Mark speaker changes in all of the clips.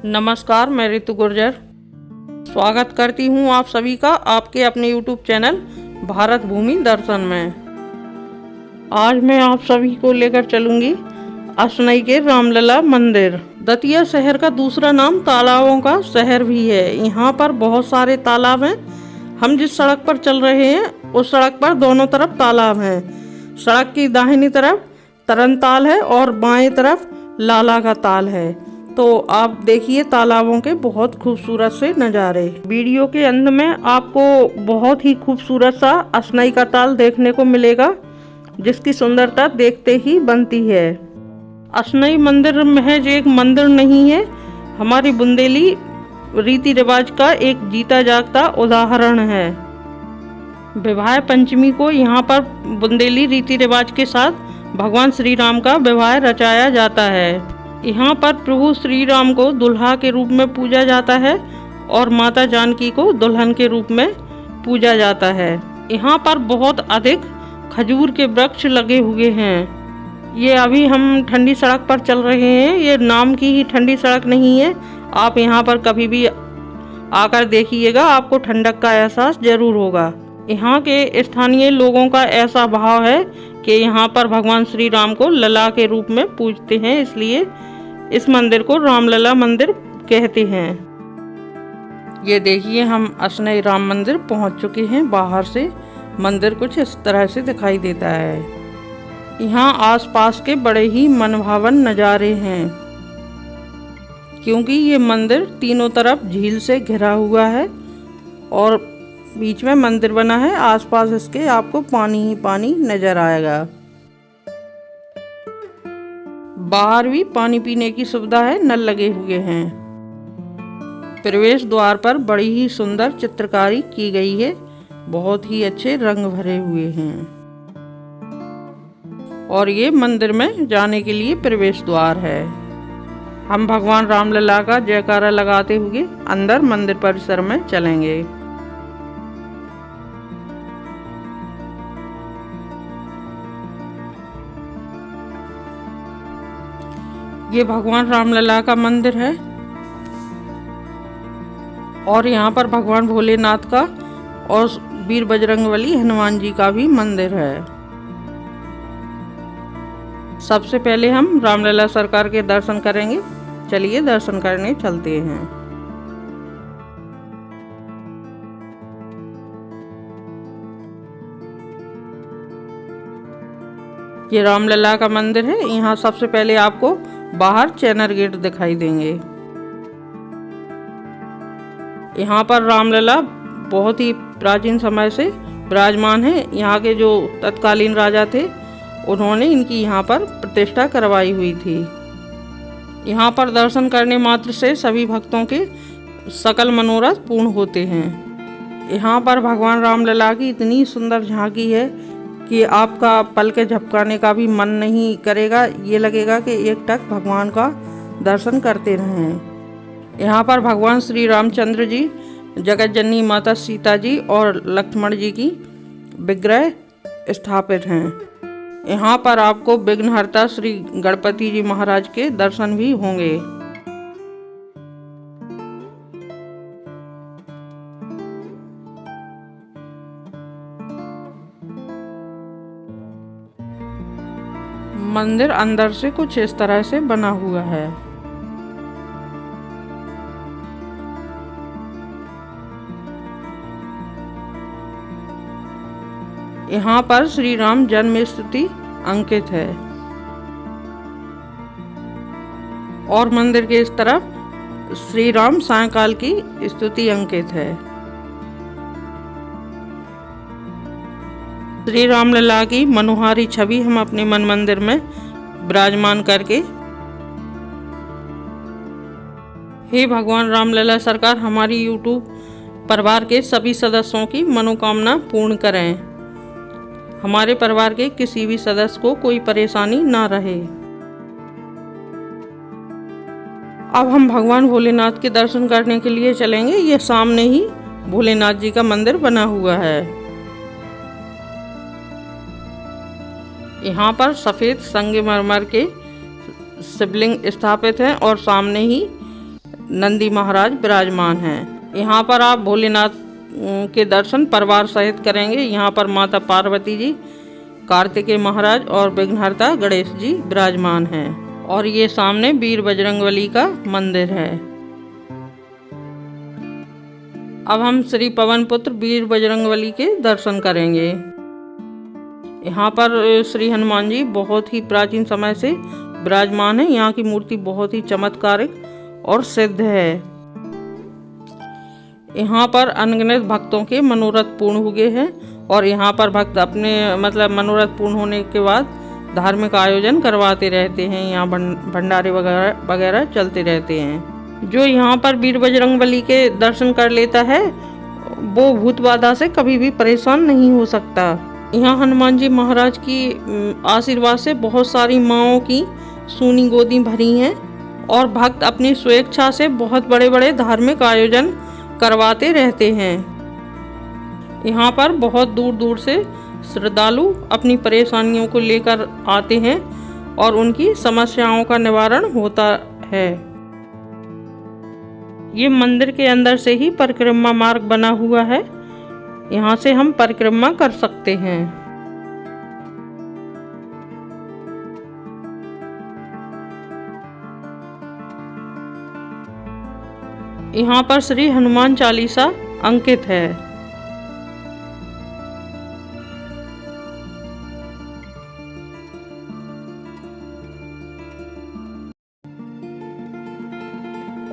Speaker 1: नमस्कार, मैं ऋतु गुर्जर स्वागत करती हूँ आप सभी का आपके अपने YouTube चैनल भारत भूमि दर्शन में। आज मैं आप सभी को लेकर चलूँगी असनई के रामलला मंदिर। दतिया शहर का दूसरा नाम तालाबों का शहर भी है। यहाँ पर बहुत सारे तालाब हैं। हम जिस सड़क पर चल रहे हैं उस सड़क पर दोनों तरफ तालाब हैं। सड़क की दाहिनी तरफ तरन ताल है और बाएं तरफ लाला का ताल है। तो आप देखिए तालाबों के बहुत खूबसूरत से नज़ारे। वीडियो के अंत में आपको बहुत ही खूबसूरत सा असनई का ताल देखने को मिलेगा, जिसकी सुंदरता देखते ही बनती है। असनई मंदिर महज एक मंदिर नहीं है, हमारी बुंदेली रीति रिवाज का एक जीता जागता उदाहरण है। विवाह पंचमी को यहाँ पर बुंदेली रीति रिवाज के साथ भगवान श्री राम का विवाह रचाया जाता है। यहाँ पर प्रभु श्री राम को दुल्हा के रूप में पूजा जाता है और माता जानकी को दुल्हन के रूप में पूजा जाता है। यहाँ पर बहुत अधिक खजूर के वृक्ष लगे हुए हैं। ये अभी हम ठंडी सड़क पर चल रहे हैं, ये नाम की ही ठंडी सड़क नहीं है। आप यहाँ पर कभी भी आकर देखिएगा, आपको ठंडक का एहसास जरूर होगा। यहाँ के स्थानीय लोगों का ऐसा भाव है कि यहाँ पर भगवान श्री राम को लला के रूप में पूजते हैं, इसलिए इस मंदिर को रामलला मंदिर कहते हैं। ये देखिए, हम असनई राम मंदिर पहुँच चुके हैं। बाहर से मंदिर कुछ इस तरह से दिखाई देता है। यहाँ आसपास के बड़े ही मनभावन नज़ारे हैं, क्योंकि ये मंदिर तीनों तरफ झील से घिरा हुआ है और बीच में मंदिर बना है। आसपास इसके आपको पानी ही पानी नजर आएगा। बाहर भी पानी पीने की सुविधा है, नल लगे हुए हैं। प्रवेश द्वार पर बड़ी ही सुंदर चित्रकारी की गई है, बहुत ही अच्छे रंग भरे हुए हैं। और ये मंदिर में जाने के लिए प्रवेश द्वार है। हम भगवान रामलला का जयकारा लगाते हुए अंदर मंदिर परिसर में चलेंगे। ये भगवान रामलला का मंदिर है और यहाँ पर भगवान भोलेनाथ का और वीर बजरंगबली हनुमान जी का भी मंदिर है। सबसे पहले हम रामलला सरकार के दर्शन करेंगे। चलिए दर्शन करने चलते हैं। ये रामलला का मंदिर है। यहाँ सबसे पहले आपको बाहर चैनर गेट दिखाई देंगे। यहाँ पर रामलला बहुत ही प्राचीन समय से विराजमान है। यहाँ के जो तत्कालीन राजा थे उन्होंने इनकी यहाँ पर प्रतिष्ठा करवाई हुई थी। यहाँ पर दर्शन करने मात्र से सभी भक्तों के सकल मनोरथ पूर्ण होते हैं। यहाँ पर भगवान रामलला की इतनी सुंदर झांकी है कि आपका पल के झपकाने का भी मन नहीं करेगा। ये लगेगा कि एक टक भगवान का दर्शन करते रहें। यहाँ पर भगवान श्री रामचंद्र जी, जगत जननी माता सीता जी और लक्ष्मण जी की विग्रह स्थापित हैं। यहाँ पर आपको विघ्नहर्ता श्री गणपति जी महाराज के दर्शन भी होंगे। मंदिर अंदर से कुछ इस तरह से बना हुआ है। यहाँ पर श्री राम जन्म स्तुति अंकित है और मंदिर के इस तरफ श्री राम सायंकाल की स्तुति अंकित है। श्री रामलला की मनोहारी छवि हम अपने मन मंदिर में विराजमान करके, हे भगवान रामलला सरकार, हमारी YouTube परिवार के सभी सदस्यों की मनोकामना पूर्ण करें। हमारे परिवार के किसी भी सदस्य को कोई परेशानी ना रहे। अब हम भगवान भोलेनाथ के दर्शन करने के लिए चलेंगे। ये सामने ही भोलेनाथ जी का मंदिर बना हुआ है। यहाँ पर सफ़ेद संगमरमर के शिवलिंग स्थापित हैं और सामने ही नंदी महाराज विराजमान हैं। यहाँ पर आप भोलेनाथ के दर्शन परिवार सहित करेंगे। यहाँ पर माता पार्वती जी, कार्तिकेय महाराज और विघ्नहर्ता गणेश जी विराजमान हैं। और ये सामने वीर बजरंगबली का मंदिर है। अब हम श्री पवन पुत्र वीर बजरंगबली के दर्शन करेंगे। यहाँ पर श्री हनुमान जी बहुत ही प्राचीन समय से विराजमान है। यहाँ की मूर्ति बहुत ही चमत्कारिक और सिद्ध है। यहाँ पर अनगिनत भक्तों के मनोरथ पूर्ण हुए हैं और यहाँ पर भक्त अपने मनोरथ पूर्ण होने के बाद धार्मिक आयोजन करवाते रहते हैं। यहाँ भंडारे वगैरह वगैरह चलते रहते हैं। जो यहाँ पर वीर बजरंगबली के दर्शन कर लेता है वो भूत बाधा से कभी भी परेशान नहीं हो सकता। यहाँ हनुमान जी महाराज की आशीर्वाद से बहुत सारी माँओं की सूनी गोदी भरी हैं और भक्त अपनी स्वेच्छा से बहुत बड़े बड़े धार्मिक आयोजन करवाते रहते हैं। यहाँ पर बहुत दूर दूर से श्रद्धालु अपनी परेशानियों को लेकर आते हैं और उनकी समस्याओं का निवारण होता है। ये मंदिर के अंदर से ही परिक्रमा मार्ग बना हुआ है। यहाँ से हम परिक्रमा कर सकते हैं। यहाँ पर श्री हनुमान चालीसा अंकित है।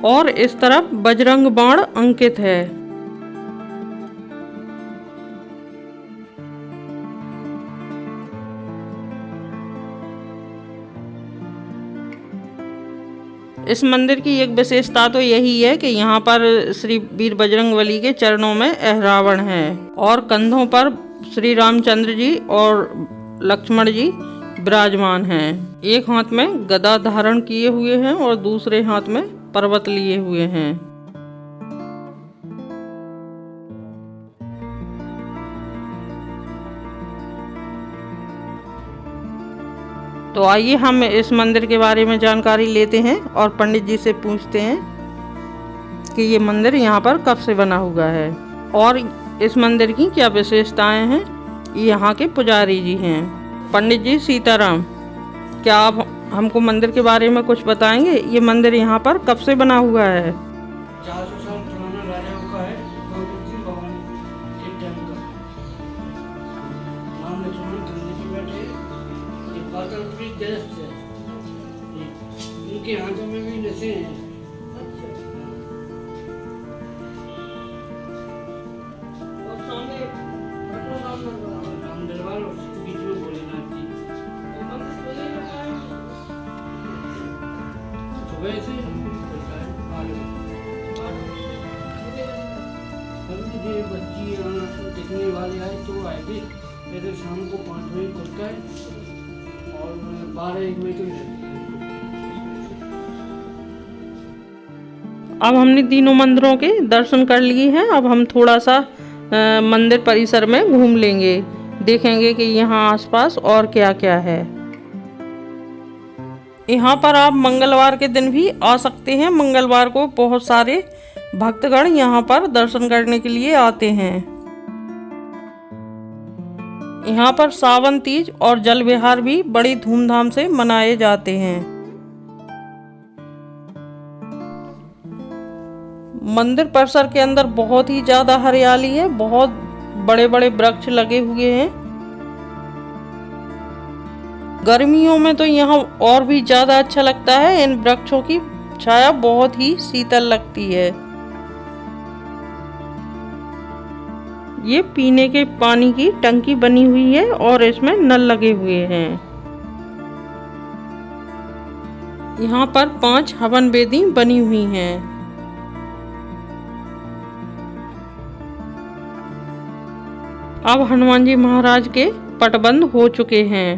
Speaker 1: और इस तरफ बजरंग बाण अंकित है। इस मंदिर की एक विशेषता तो यही है कि यहाँ पर श्री वीर बजरंगबली के चरणों में अहरावण है और कंधों पर श्री रामचंद्र जी और लक्ष्मण जी विराजमान हैं। एक हाथ में गदा धारण किए हुए हैं और दूसरे हाथ में पर्वत लिए हुए हैं। तो आइए हम इस मंदिर के बारे में जानकारी लेते हैं और पंडित जी से पूछते हैं कि ये मंदिर यहाँ पर कब से बना हुआ है और इस मंदिर की क्या विशेषताएं हैं। यहाँ के पुजारी जी हैं पंडित जी सीताराम। क्या आप हमको मंदिर के बारे में कुछ बताएंगे? ये मंदिर यहाँ पर कब से बना हुआ है?
Speaker 2: 400 साल पुराना राजाओं का है। गौतम भगवान के टाइम का नाम लक्ष्मण गंगा जी बैठे। ये पातालपुरी दरख्त है। इनके हाथों में भी नसें हैं।
Speaker 1: और सामने
Speaker 2: राम दरबार और बीच में भोलेनाथ जी। सुबह से खुलता है 8 बजे। कभी जो बच्ची यहाँ देखने वाले आए तो आए थे। फिर शाम को 5 बजे खुलता है और 12-1 बजे तक रहती है।
Speaker 1: अब हमने तीनों मंदिरों के दर्शन कर लिए हैं। अब हम थोड़ा सा मंदिर परिसर में घूम लेंगे, देखेंगे कि यहाँ आसपास और क्या क्या है। यहाँ पर आप मंगलवार के दिन भी आ सकते हैं। मंगलवार को बहुत सारे भक्तगण यहाँ पर दर्शन करने के लिए आते हैं। यहाँ पर सावन तीज और जल विहार भी बड़ी धूमधाम से मनाए जाते हैं। मंदिर परिसर के अंदर बहुत ही ज्यादा हरियाली है। बहुत बड़े बड़े वृक्ष लगे हुए हैं। गर्मियों में तो यहाँ और भी ज्यादा अच्छा लगता है। इन वृक्षों की छाया बहुत ही शीतल लगती है। ये पीने के पानी की टंकी बनी हुई है और इसमें नल लगे हुए हैं। यहाँ पर 5 हवन वेदी बनी हुई हैं। अब हनुमान जी महाराज के पटबंध हो चुके हैं।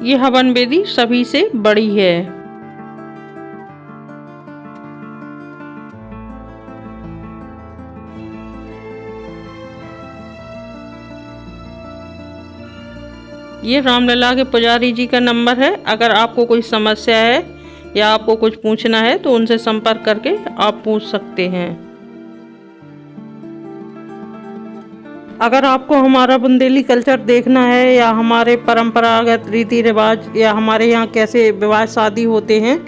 Speaker 1: ये हवन वेदी सभी से बड़ी है। ये रामलला के पुजारी जी का नंबर है। अगर आपको कोई समस्या है या आपको कुछ पूछना है तो उनसे संपर्क करके आप पूछ सकते हैं। अगर आपको हमारा बुंदेली कल्चर देखना है या हमारे परंपरागत रीति रिवाज या हमारे यहाँ कैसे विवाह शादी होते हैं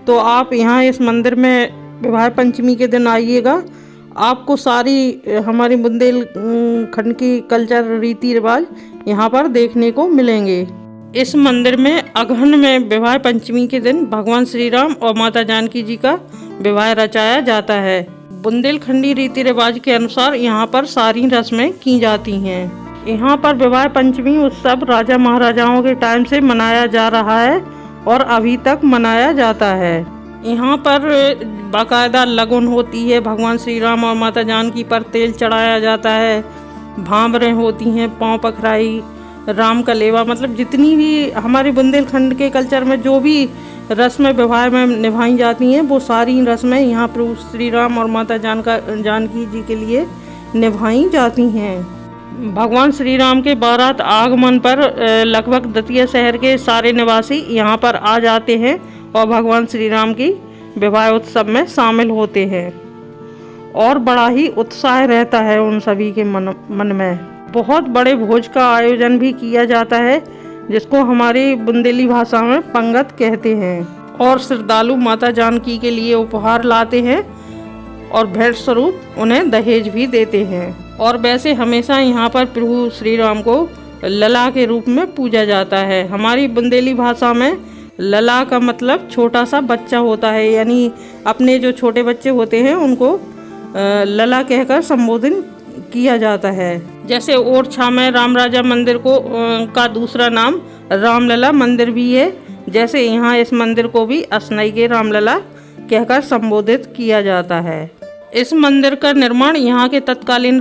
Speaker 1: तो आप यहाँ इस मंदिर में विवाह पंचमी के दिन आइएगा। आपको सारी हमारी बुंदेलखंड की कल्चर रीति रिवाज यहाँ पर देखने को मिलेंगे। इस मंदिर में अगहन में विवाह पंचमी के दिन भगवान श्री राम और माता जानकी जी का विवाह रचाया जाता है। बुंदेलखंडी रीति रिवाज के अनुसार यहाँ पर सारी रस्में की जाती हैं। यहाँ पर विवाह पंचमी उत्सव राजा महाराजाओं के टाइम से मनाया जा रहा है और अभी तक मनाया जाता है। यहाँ पर बाकायदा लगन होती है। भगवान श्री राम और माता जानकी पर तेल चढ़ाया जाता है, भांवरें होती हैं, पाँव पखराई, राम कलेवा, मतलब जितनी भी हमारे बुंदेलखंड के कल्चर में जो भी रस्में विवाह में निभाई जाती हैं वो सारी रस्में यहाँ प्रभु श्री राम और माता जानकी जी के लिए निभाई जाती हैं। भगवान श्री राम के बारात आगमन पर लगभग दतिया शहर के सारे निवासी यहाँ पर आ जाते हैं और भगवान श्री राम की विवाह उत्सव में शामिल होते हैं और बड़ा ही उत्साह रहता है उन सभी के मन में। बहुत बड़े भोज का आयोजन भी किया जाता है जिसको हमारी बुंदेली भाषा में पंगत कहते हैं और श्रद्धालु माता जानकी के लिए उपहार लाते हैं और भेंट स्वरूप उन्हें दहेज भी देते हैं। और वैसे हमेशा यहाँ पर प्रभु श्री राम को लला के रूप में पूजा जाता है। हमारी बुंदेली भाषा में लला का मतलब छोटा सा बच्चा होता है, यानी अपने जो छोटे बच्चे होते हैं उनको लला कहकर संबोधन किया जाता है। जैसे ओरछा में राम राजा मंदिर का दूसरा नाम रामलला मंदिर भी है, जैसे यहाँ इस मंदिर को भी असनई के रामलला कहकर संबोधित किया जाता है। इस मंदिर का निर्माण यहाँ के तत्कालीन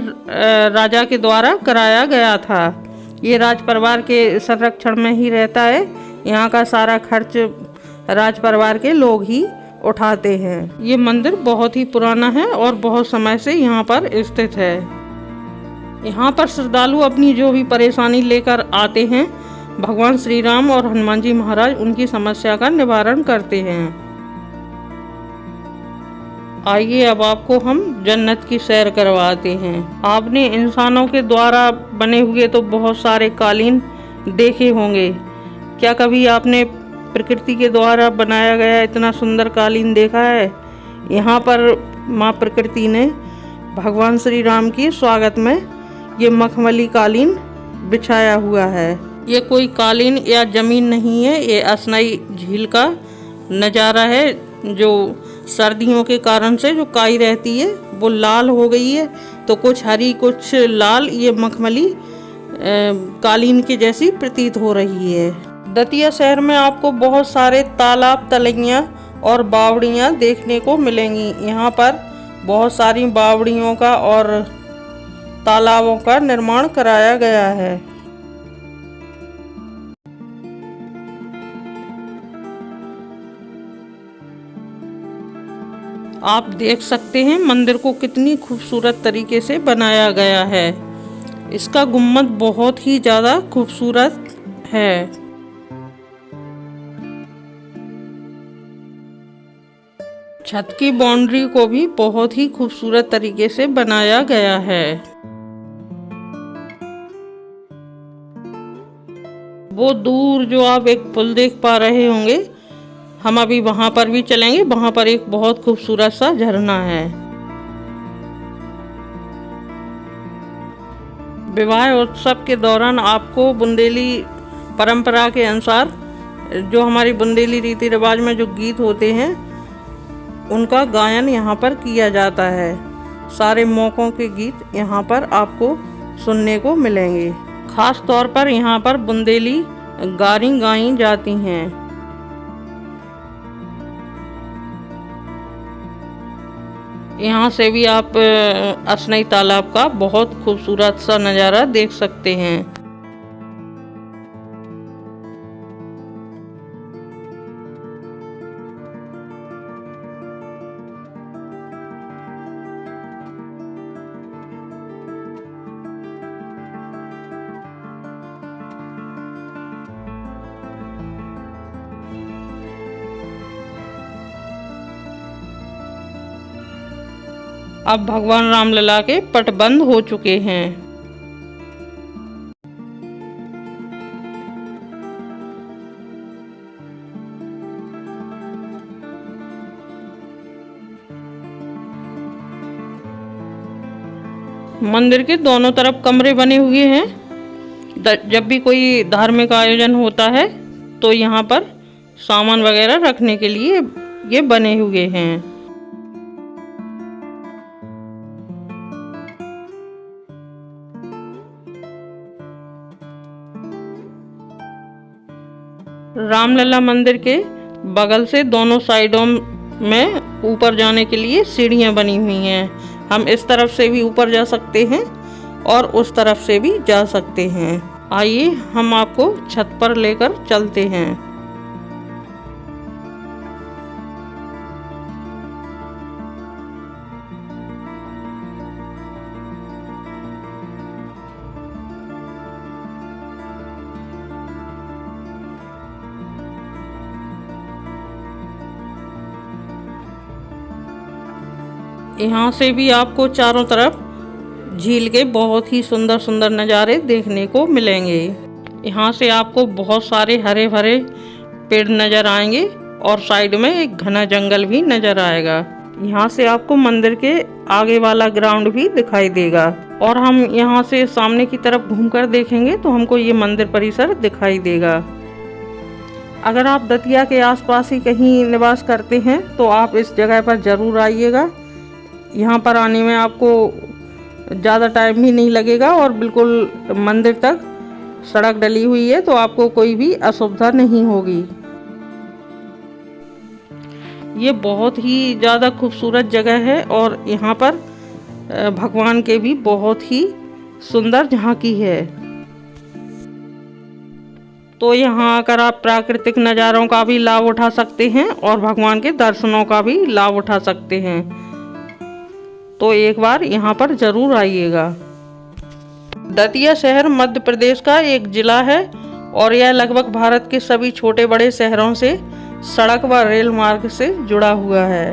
Speaker 1: राजा के द्वारा कराया गया था। ये राज परिवार के संरक्षण में ही रहता है। यहाँ का सारा खर्च राज परिवार के लोग ही उठाते हैं। ये मंदिर बहुत ही पुराना है और बहुत समय से यहाँ पर स्थित है। यहाँ पर श्रद्धालु अपनी जो भी परेशानी लेकर आते हैं भगवान श्री राम और हनुमान जी महाराज उनकी समस्या का निवारण करते हैं। आइए अब आपको हम जन्नत की सैर करवाते हैं। आपने इंसानों के द्वारा बने हुए तो बहुत सारे कालीन देखे होंगे, क्या कभी आपने प्रकृति के द्वारा बनाया गया इतना सुंदर कालीन देखा है? यहाँ पर माँ प्रकृति ने भगवान श्री राम की स्वागत में ये मखमली कालीन बिछाया हुआ है। ये कोई कालीन या जमीन नहीं है, ये असनई झील का नज़ारा है। जो सर्दियों के कारण से जो काई रहती है वो लाल हो गई है, तो कुछ हरी कुछ लाल, ये मखमली कालीन के जैसी प्रतीत हो रही है। दतिया शहर में आपको बहुत सारे तालाब, तलैया और बावड़ियाँ देखने को मिलेंगी। यहाँ पर बहुत सारी बावड़ियों का और तालाबों का निर्माण कराया गया है। आप देख सकते हैं मंदिर को कितनी खूबसूरत तरीके से बनाया गया है। इसका गुम्बद बहुत ही ज़्यादा खूबसूरत है। छत की बाउंड्री को भी बहुत ही खूबसूरत तरीके से बनाया गया है। वो दूर जो आप एक पुल देख पा रहे होंगे, हम अभी वहां पर भी चलेंगे। वहां पर एक बहुत खूबसूरत सा झरना है। विवाह उत्सव के दौरान आपको बुंदेली परंपरा के अनुसार जो हमारी बुंदेली रीति रिवाज में जो गीत होते हैं उनका गायन यहाँ पर किया जाता है। सारे मौकों के गीत यहाँ पर आपको सुनने को मिलेंगे। खास तौर पर यहाँ पर बुंदेली गारी गाई जाती हैं। यहाँ से भी आप असनई तालाब का बहुत खूबसूरत सा नज़ारा देख सकते हैं। अब भगवान रामलला के पट बंद हो चुके हैं। मंदिर के दोनों तरफ कमरे बने हुए हैं। जब भी कोई धार्मिक आयोजन होता है तो यहाँ पर सामान वगैरह रखने के लिए ये बने हुए हैं। रामलला मंदिर के बगल से दोनों साइडों में ऊपर जाने के लिए सीढ़ियाँ बनी हुई हैं। हम इस तरफ से भी ऊपर जा सकते हैं और उस तरफ से भी जा सकते हैं। आइए हम आपको छत पर लेकर चलते हैं। यहाँ से भी आपको चारों तरफ झील के बहुत ही सुंदर सुंदर नज़ारे देखने को मिलेंगे। यहाँ से आपको बहुत सारे हरे भरे पेड़ नज़र आएंगे और साइड में एक घना जंगल भी नज़र आएगा। यहाँ से आपको मंदिर के आगे वाला ग्राउंड भी दिखाई देगा और हम यहाँ से सामने की तरफ घूमकर देखेंगे तो हमको ये मंदिर परिसर दिखाई देगा। अगर आप दतिया के आसपास ही कहीं निवास करते हैं तो आप इस जगह पर ज़रूर आइएगा। यहाँ पर आने में आपको ज़्यादा टाइम भी नहीं लगेगा और बिल्कुल मंदिर तक सड़क डली हुई है तो आपको कोई भी असुविधा नहीं होगी। ये बहुत ही ज़्यादा खूबसूरत जगह है और यहाँ पर भगवान के भी बहुत ही सुंदर झांकी है। तो यहाँ आकर आप प्राकृतिक नज़ारों का भी लाभ उठा सकते हैं और भगवान के दर्शनों का भी लाभ उठा सकते हैं। तो एक बार यहाँ पर ज़रूर आइएगा। दतिया शहर मध्य प्रदेश का एक ज़िला है और यह लगभग भारत के सभी छोटे बड़े शहरों से सड़क व रेल मार्ग से जुड़ा हुआ है।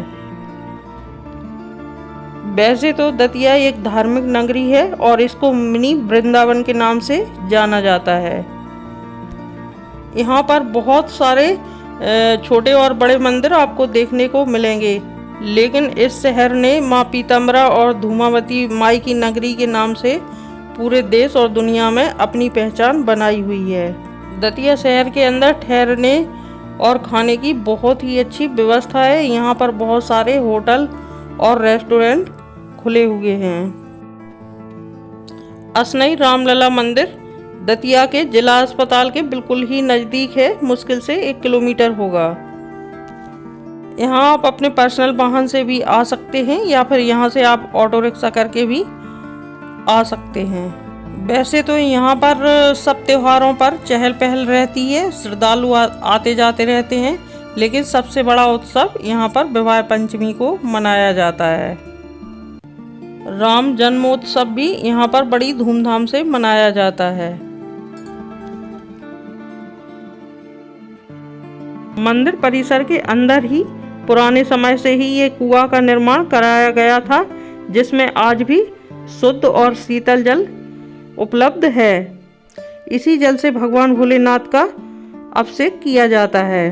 Speaker 1: वैसे तो दतिया एक धार्मिक नगरी है और इसको मिनी वृंदावन के नाम से जाना जाता है। यहाँ पर बहुत सारे छोटे और बड़े मंदिर आपको देखने को मिलेंगे, लेकिन इस शहर ने माँ पीताम्बरा और धूमावती माई की नगरी के नाम से पूरे देश और दुनिया में अपनी पहचान बनाई हुई है। दतिया शहर के अंदर ठहरने और खाने की बहुत ही अच्छी व्यवस्था है। यहाँ पर बहुत सारे होटल और रेस्टोरेंट खुले हुए हैं। असनई रामलला मंदिर दतिया के जिला अस्पताल के बिल्कुल ही नज़दीक है। मुश्किल से 1 किलोमीटर होगा। यहाँ आप अपने पर्सनल वाहन से भी आ सकते हैं या फिर यहाँ से आप ऑटो रिक्शा करके भी आ सकते हैं। वैसे तो यहाँ पर सब त्योहारों पर चहल पहल रहती है, श्रद्धालु आते जाते रहते हैं, लेकिन सबसे बड़ा उत्सव यहाँ पर विवाह पंचमी को मनाया जाता है। राम जन्मोत्सव भी यहाँ पर बड़ी धूमधाम से मनाया जाता है। मंदिर परिसर के अंदर ही पुराने समय से ही ये कुआं का निर्माण कराया गया था, जिसमें आज भी शुद्ध और शीतल जल उपलब्ध है। इसी जल से भगवान भोलेनाथ का अभिषेक किया जाता है।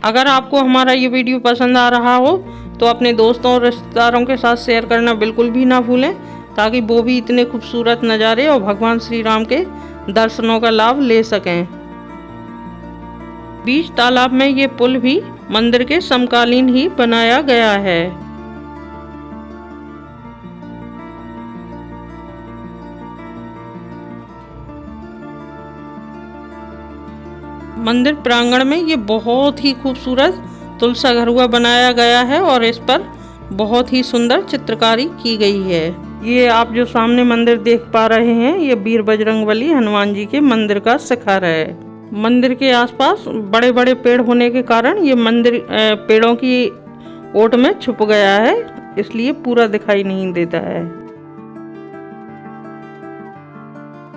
Speaker 1: अगर आपको हमारा ये वीडियो पसंद आ रहा हो तो अपने दोस्तों और रिश्तेदारों के साथ शेयर करना बिल्कुल भी ना भूलें, ताकि वो भी इतने खूबसूरत नज़ारे और भगवान श्री राम के दर्शनों का लाभ ले सकें। बीच तालाब में ये पुल भी मंदिर के समकालीन ही बनाया गया है। मंदिर प्रांगण में ये बहुत ही खूबसूरत तुलसा घरुआ बनाया गया है और इस पर बहुत ही सुंदर चित्रकारी की गई है। ये आप जो सामने मंदिर देख पा रहे हैं, ये वीर बजरंगबली हनुमान जी के मंदिर का शिखर है। मंदिर के आसपास बड़े बड़े पेड़ होने के कारण ये मंदिर पेड़ों की ओट में छुप गया है, इसलिए पूरा दिखाई नहीं देता है।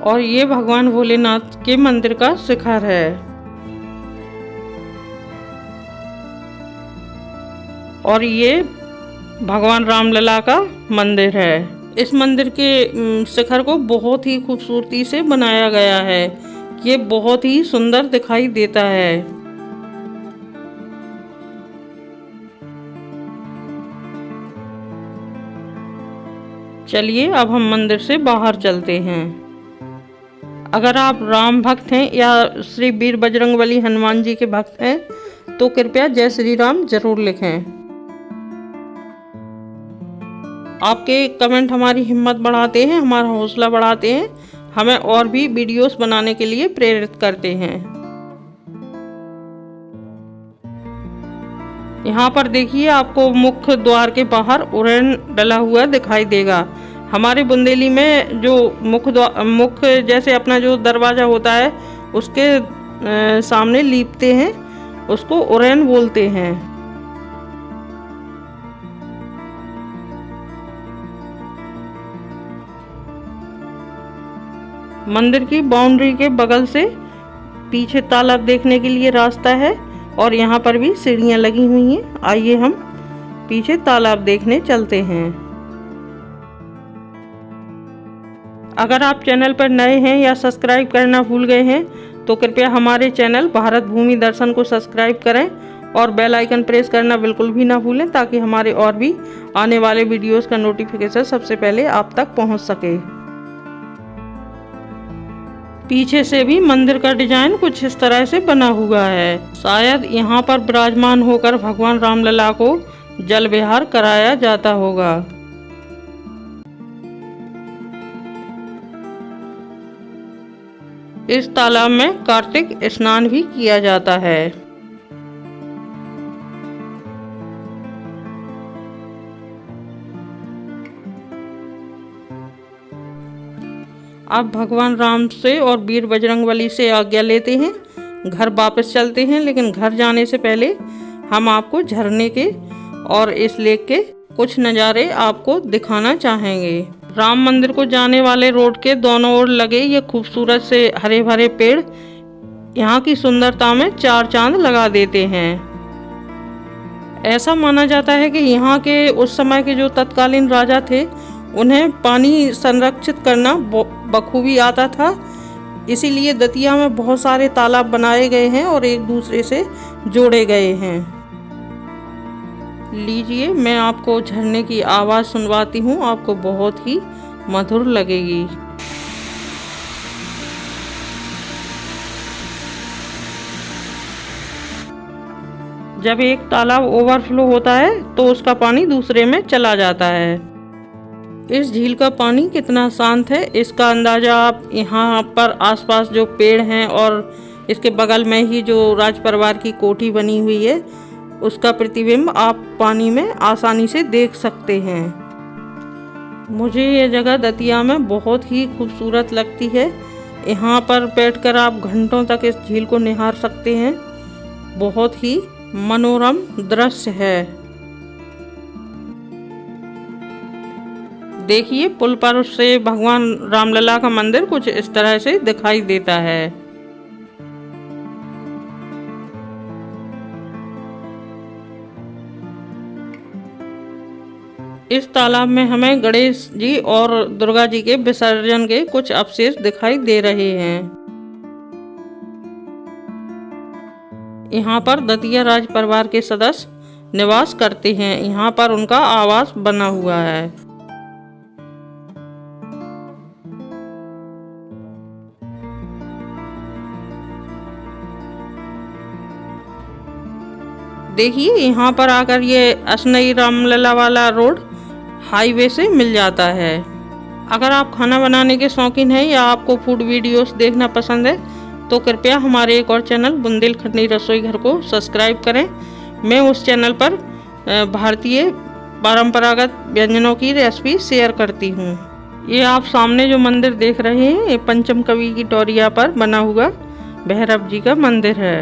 Speaker 1: और ये भगवान भोलेनाथ के मंदिर का शिखर है। और ये भगवान रामलला का मंदिर है। इस मंदिर के शिखर को बहुत ही खूबसूरती से बनाया गया है। ये बहुत ही सुंदर दिखाई देता है। चलिए अब हम मंदिर से बाहर चलते हैं। अगर आप राम भक्त हैं या श्री वीर बजरंगबली हनुमान जी के भक्त हैं तो कृपया जय श्री राम जरूर लिखें। आपके कमेंट हमारी हिम्मत बढ़ाते हैं, हमारा हौसला बढ़ाते हैं, हमें और भी वीडियोस बनाने के लिए प्रेरित करते हैं। यहाँ पर देखिए आपको मुख्य द्वार के बाहर उड़न डला हुआ दिखाई देगा। हमारे बुंदेली में जो मुख्य जैसे अपना जो दरवाजा होता है उसके सामने लीपते हैं, उसको उड़न बोलते हैं। मंदिर की बाउंड्री के बगल से पीछे तालाब देखने के लिए रास्ता है और यहाँ पर भी सीढ़ियाँ लगी हुई हैं। आइए हम पीछे तालाब देखने चलते हैं। अगर आप चैनल पर नए हैं या सब्सक्राइब करना भूल गए हैं तो कृपया हमारे चैनल भारत भूमि दर्शन को सब्सक्राइब करें और बेल आइकन प्रेस करना बिल्कुल भी ना भूलें ताकि हमारे और भी आने वाले वीडियोस का नोटिफिकेशन सबसे पहले आप तक पहुंच सके। पीछे से भी मंदिर का डिजाइन कुछ इस तरह से बना हुआ है। शायद यहाँ पर विराजमान होकर भगवान रामलला को जल विहार कराया जाता होगा। इस तालाब में कार्तिक स्नान भी किया जाता है। अब भगवान राम से और वीर बजरंगबली से आज्ञा लेते हैं, घर वापस चलते हैं। लेकिन घर जाने से पहले हम आपको झरने के और इस लेक के कुछ नज़ारे आपको दिखाना चाहेंगे। राम मंदिर को जाने वाले रोड के दोनों ओर लगे ये खूबसूरत से हरे भरे पेड़ यहाँ की सुंदरता में चार चांद लगा देते हैं। ऐसा माना जाता है कि यहाँ के उस समय के जो तत्कालीन राजा थे उन्हें पानी संरक्षित करना बखूबी आता था, इसीलिए दतिया में बहुत सारे तालाब बनाए गए हैं और एक दूसरे से जोड़े गए हैं। लीजिए मैं आपको झरने की आवाज़ सुनवाती हूँ, आपको बहुत ही मधुर लगेगी। जब एक तालाब ओवरफ्लो होता है तो उसका पानी दूसरे में चला जाता है। इस झील का पानी कितना शांत है इसका अंदाज़ा आप यहाँ पर आसपास जो पेड़ हैं और इसके बगल में ही जो राज परिवार की कोठी बनी हुई है उसका प्रतिबिंब आप पानी में आसानी से देख सकते हैं। मुझे ये जगह दतिया में बहुत ही खूबसूरत लगती है। यहाँ पर बैठकर आप घंटों तक इस झील को निहार सकते हैं। बहुत ही मनोरम दृश्य है। देखिए पुल पर से भगवान रामलला का मंदिर कुछ इस तरह से दिखाई देता है। इस तालाब में हमें गणेश जी और दुर्गा जी के विसर्जन के कुछ अवशेष दिखाई दे रहे हैं। यहाँ पर दतिया राज परिवार के सदस्य निवास करते हैं। यहाँ पर उनका आवास बना हुआ है। देखिए यहाँ पर आकर ये असनई रामलला वाला रोड हाईवे से मिल जाता है। अगर आप खाना बनाने के शौकीन हैं या आपको फूड वीडियोस देखना पसंद है तो कृपया हमारे एक और चैनल बुंदेलखंडी रसोई घर को सब्सक्राइब करें। मैं उस चैनल पर भारतीय परंपरागत व्यंजनों की रेसिपी शेयर करती हूँ। ये आप सामने जो मंदिर देख रहे हैं ये पंचम कवि की टोरिया पर बना हुआ भैरव जी का मंदिर है।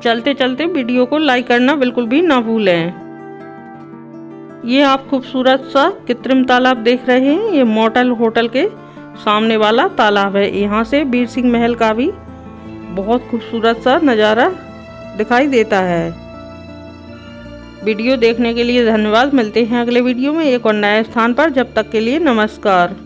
Speaker 1: चलते चलते वीडियो को लाइक करना बिल्कुल भी ना भूलें। ये आप खूबसूरत सा कृत्रिम तालाब देख रहे हैं, ये मॉडल होटल के सामने वाला तालाब है। यहाँ से वीर सिंह महल का भी बहुत खूबसूरत सा नज़ारा दिखाई देता है। वीडियो देखने के लिए धन्यवाद। मिलते हैं अगले वीडियो में एक और नए स्थान पर। जब तक के लिए नमस्कार।